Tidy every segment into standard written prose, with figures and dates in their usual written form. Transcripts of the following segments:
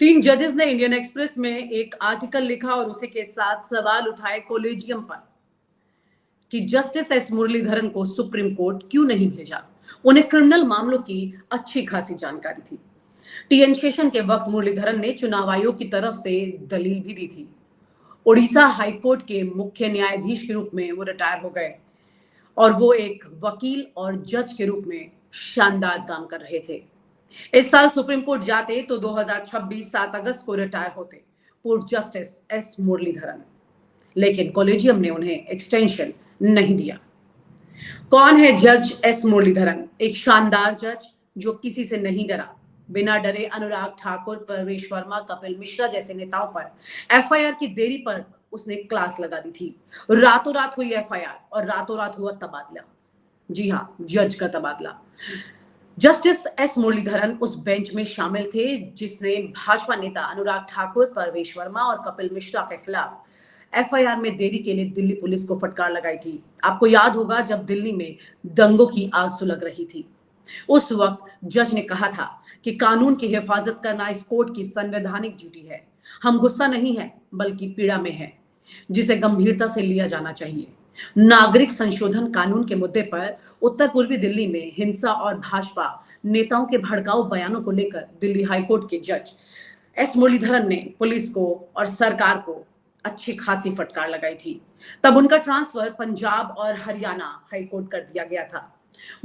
तीन जजेस ने इंडियन एक्सप्रेस में एक आर्टिकल लिखा और उसी के साथ सवाल उठाए कोलेजियम पर कि जस्टिस एस मुरलीधरन को सुप्रीम कोर्ट क्यों नहीं भेजा। उन्हें क्रिमिनल मामलों की अच्छी खासी जानकारी थी। टीएन शेषन के वक्त मुरलीधरन ने चुनाव आयोग की तरफ से दलील भी दी थी। ओडिशा हाईकोर्ट के मुख्य न्यायाधीश के रूप में वो रिटायर हो गए और वो एक वकील और जज के रूप में शानदार काम कर रहे थे। इस साल सुप्रीम कोर्ट जाते तो 2026 7 अगस्त को रिटायर होते पूर्व जस्टिस एस मुरलीधरन, लेकिन कॉलेजियम ने उन्हें एक्सटेंशन नहीं दिया। कौन है जज एस मुरलीधरन? एक शानदार जज जो किसी से नहीं डरा। बिना डरे अनुराग ठाकुर, परवेश वर्मा, कपिल मिश्रा जैसे नेताओं पर एफआईआर की देरी पर उसने क्लास लगा दी थी। रातों रात हुई एफआईआर और रातों रात हुआ तबादला। जी हाँ, जज का तबादला। जस्टिस एस मुरलीधरन उस बेंच में शामिल थे जिसने भाजपा नेता अनुराग ठाकुर, परवेश वर्मा और कपिल मिश्रा के खिलाफ एफआईआर में देरी के लिए दिल्ली पुलिस को फटकार लगाई थी। आपको याद होगा जब दिल्ली में दंगों की आग सुलग रही थी, उस वक्त जज ने कहा था कि कानून की हिफाजत करना इस कोर्ट की संवैधानिक ड्यूटी है। हम गुस्सा नहीं है बल्कि पीड़ा में है, जिसे गंभीरता से लिया जाना चाहिए। नागरिक संशोधन कानून के मुद्दे पर उत्तर पूर्वी दिल्ली में हिंसा और भाजपा नेताओं के भड़काऊ बयानों को लेकर दिल्ली हाईकोर्ट के जज एस मुरलीधरन ने पुलिस को और सरकार को अच्छी खासी फटकार लगाई थी। तब उनका ट्रांसफर पंजाब और हरियाणा हाईकोर्ट कर दिया गया था।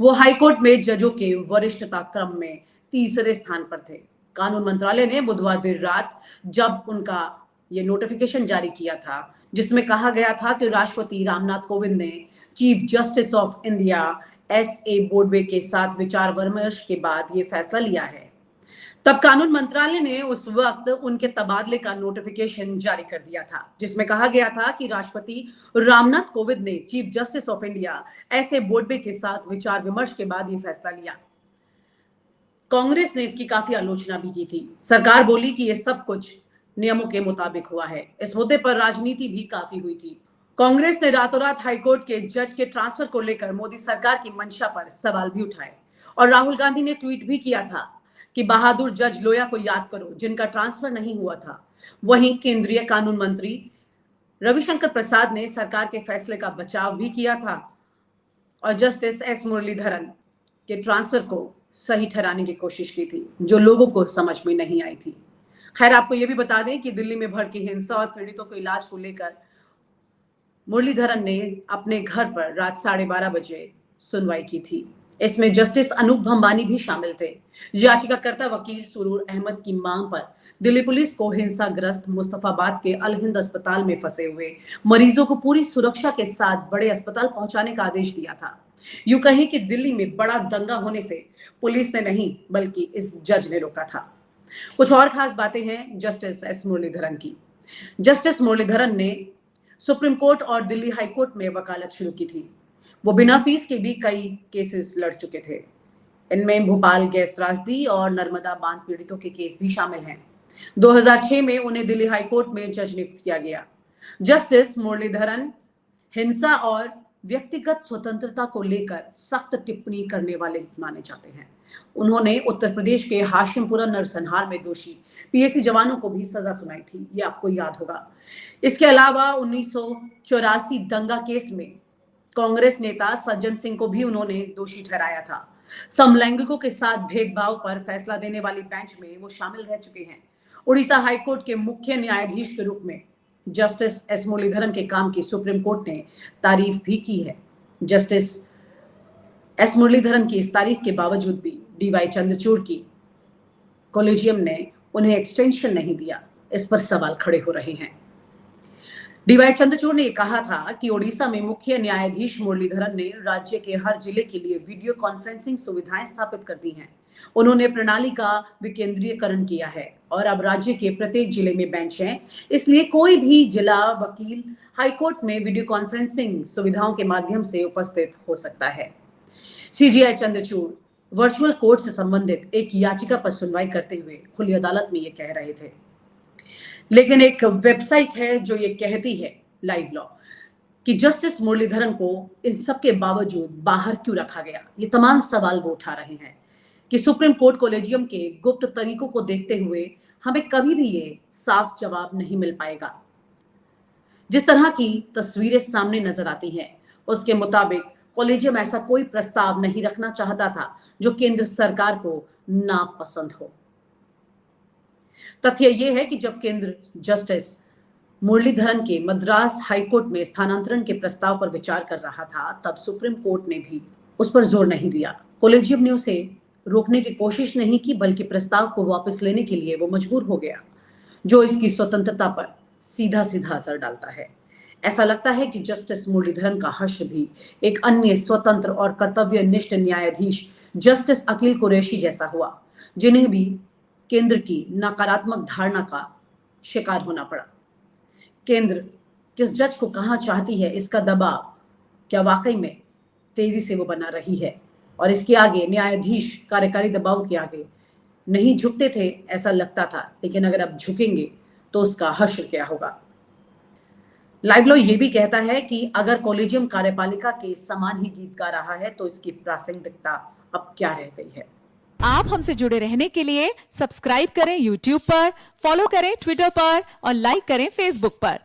वो हाईकोर्ट में जजों के वरिष्ठता क्रम में तीसरे स्थान पर थे। कानून मंत्रालय ने बुधवार देर रात जब उनका ये नोटिफिकेशन जारी किया था, जिसमें कहा गया था कि राष्ट्रपति रामनाथ कोविंद ने chief justice of India S A Bobde के साथ विचार विमर्श के बाद ये फैसला लिया है। तब कानून मंत्रालय ने उस वक्त उनके तबादले का नोटिफिकेशन जारी कर दिया था, जिसमें कहा गया था कि राष्ट्रपति रामनाथ कोविंद ने chief justice of India S A Bobde के साथ विचार विमर्श के बाद ये फैसला लिया। कांग्रेस ने इसकी काफी आलोचना भी की थी। सरकार बोली कि ये सब कुछ नियमों के मुताबिक हुआ है। इस मुद्दे पर राजनीति भी काफी हुई थी। कांग्रेस ने रातों रात हाईकोर्ट के जज के ट्रांसफर को लेकर मोदी सरकार की मंशा पर सवाल भी उठाए और राहुल गांधी ने ट्वीट भी किया था कि बहादुर जज लोया को याद करो जिनका ट्रांसफर नहीं हुआ था। वहीं केंद्रीय कानून मंत्री रविशंकर प्रसाद ने सरकार के फैसले का बचाव भी किया था और जस्टिस एस मुरलीधरन के ट्रांसफर को सही ठहराने की कोशिश की थी, जो लोगों को समझ में नहीं आई थी। खैर, आपको यह भी बता दें कि दिल्ली में भड़की हिंसा और पीड़ितों को इलाज को लेकर मुरलीधरन ने अपने घर पर रात 12:30 बजे सुनवाई की थी। इसमें जस्टिस अनूप भंबानी भी शामिल थे। याचिकाकर्ता वकील सुरूर अहमद की मांग पर दिल्ली पुलिस को हिंसाग्रस्त मुस्तफाबाद के अल हिंद अस्पताल में फंसे हुए मरीजों को पूरी सुरक्षा के साथ बड़े अस्पताल पहुंचाने का आदेश दिया था। यूं कहें कि दिल्ली में बड़ा दंगा होने से पुलिस ने नहीं बल्कि इस जज ने रोका था। कुछ और खास बातें हैं जस्टिस एस मुरलीधरन की। जस्टिस मुरलीधरन ने सुप्रीम कोर्ट और दिल्ली हाईकोर्ट में वकालत शुरू की थी। वो बिना फीस के भी कई केसेस लड़ चुके थे। इनमें भोपाल गैस त्रासदी और नर्मदा बांध पीड़ितों के केस भी शामिल हैं। 2006 में उन्हें दिल्ली हाईकोर्ट में जज नियुक्त किया गया। जस्टिस मुरलीधरन हिंसा और व्यक्तिगत स्वतंत्रता को लेकर सख्त टिप्पणी करने वाले माने जाते हैं। उन्होंने उत्तर प्रदेश के हाशिमपुरा नरसंहार में दोषी पीएसी जवानों को भी सजा सुनाई थी, ये आपको याद होगा। इसके अलावा 1984 दंगा केस में कांग्रेस नेता सज्जन सिंह को भी उन्होंने दोषी ठहराया था। समलैंगिकों के साथ भेदभाव पर फैसला देने वाली बेंच में वो शामिल रह चुके हैं। उड़ीसा हाईकोर्ट के मुख्य न्यायाधीश के रूप में जस्टिस एस मुरलीधरन के काम की सुप्रीम कोर्ट ने तारीफ भी की है। जस्टिस एस मुरलीधरन की इस तारीफ के बावजूद भी डीवाई चंद्रचूड़ की कॉलेजियम ने उन्हें एक्सटेंशन नहीं दिया। इस पर सवाल खड़े हो रहे हैं। डीवाई चंद्रचूड़ ने कहा था कि ओडिशा में मुख्य न्यायाधीश मुरलीधरन ने राज्य के हर जिले के लिए वीडियो कॉन्फ्रेंसिंग सुविधाएं स्थापित कर दी हैं। उन्होंने प्रणाली का विकेंद्रीयकरण किया है और अब राज्य के प्रत्येक जिले में बेंच हैं, इसलिए कोई भी जिला वकील हाईकोर्ट में वीडियो कॉन्फ्रेंसिंग सुविधाओं के माध्यम से उपस्थित हो सकता है। सीजीआई चंद्रचूड़ वर्चुअल कोर्ट से संबंधित एक याचिका पर सुनवाई करते हुए खुली अदालत में ये कह रहे थे। लेकिन एक वेबसाइट है जो ये कहती है, लाइव लॉ, कि जस्टिस मुरलीधरन को इन सब के बावजूद बाहर क्यों रखा गया। ये तमाम सवाल वो उठा रहे हैं कि सुप्रीम कोर्ट कॉलेजियम के गुप्त तरीकों को देखते हुए हमें कभी भी ये साफ जवाब नहीं मिल पाएगा। जिस तरह की तस्वीरें सामने नजर आती हैं, उसके मुताबिक कॉलेजियम ऐसा कोई प्रस्ताव नहीं रखना चाहता था जो केंद्र सरकार को नापसंद हो। तथ्य यह है कि जब केंद्र जस्टिस मुरलीधरन के मद्रास हाईकोर्ट में स्थानांतरण के प्रस्ताव पर विचार कर रहा था, तब सुप्रीम कोर्ट ने भी उस पर जोर नहीं दिया। कॉलेजियम ने उसे रोकने की कोशिश नहीं की, बल्कि प्रस्ताव को वापस लेने के लिए वो मजबूर हो गया, जो इसकी स्वतंत्रता पर सीधा सीधा असर डालता है। ऐसा लगता है कि जस्टिस मुरलीधरन का हश्र भी एक अन्य स्वतंत्र और कर्तव्यनिष्ठ न्यायाधीश जस्टिस अकील कुरैशी जैसा हुआ, जिन्हें भी केंद्र की नकारात्मक धारणा का शिकार होना पड़ा। केंद्र किस जज को कहां चाहती है, इसका दबाव क्या वाकई में तेजी से वो बना रही है, और इसके आगे न्यायाधीश कार्यकारी दबाव के आगे नहीं झुकते थे ऐसा लगता था, लेकिन अगर अब झुकेंगे तो उसका हश्र क्या होगा। लाइव लॉ ये भी कहता है कि अगर कॉलेजियम कार्यपालिका के समान ही गीत गा रहा है तो इसकी प्रासंगिकता अब क्या रह गई है। आप हमसे जुड़े रहने के लिए सब्सक्राइब करें YouTube पर, फॉलो करें Twitter पर और लाइक करें Facebook पर।